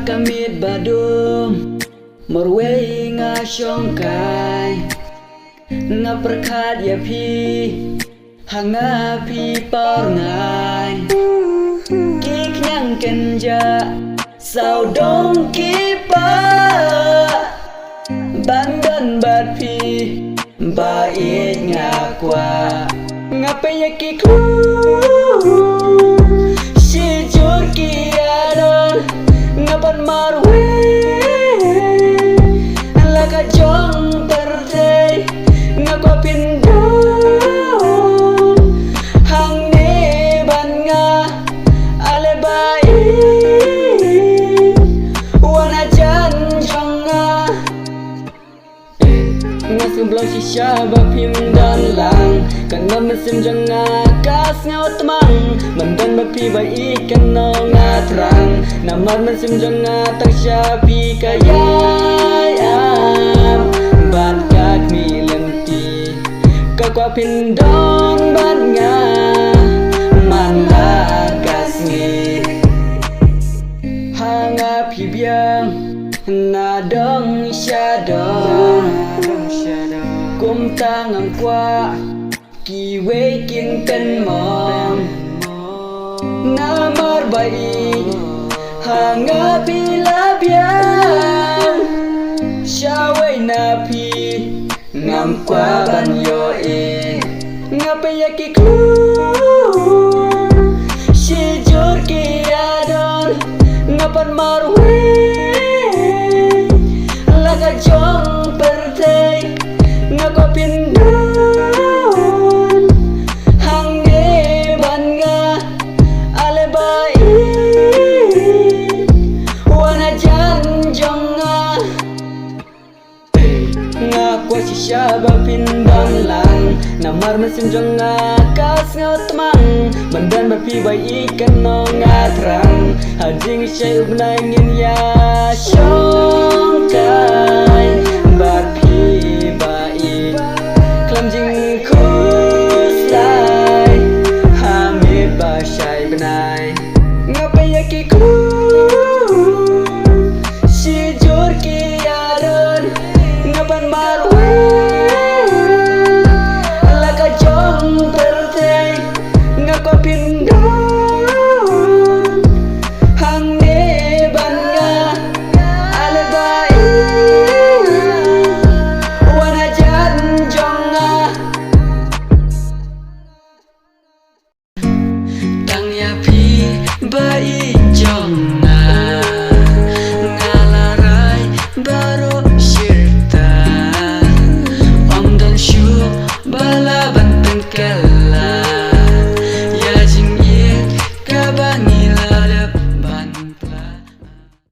kamit badum morwei nga shongkai nga perkhat ya phi hanga phi par ngai ki knyang kenja sao dong ki pa bandan bat phi ba it nga kwa nga pe ya ki ku si jur ki adon nga pan marwe la ka jong terde nga kwa pindon hang ne ban nga ale bai wana jan jong nga sebelum shisha bapim dan lang kana mesim janga kas ngau temang mendan bapi bai kana ngatrang namar mesim janga tak syapi kayai am bat kak mi lenti kakwa pindon ban nga manda kasni hanga pibiang nadong syadong kum tangang kwa kiwe king ten mom namar bai hanga pila biang syawai napi ngam kwa ban yo e ngape yaki ku si jur ki adon ngapan marwe laga jong pertei ngako pindon hang ne ban nga ale bai wana jan jong nga nga kwa shisha ba pindon lang namar mesin jong nga kas ngau temang mendan bapi bai ikan no ngatrang hajing syai ubnangin ya show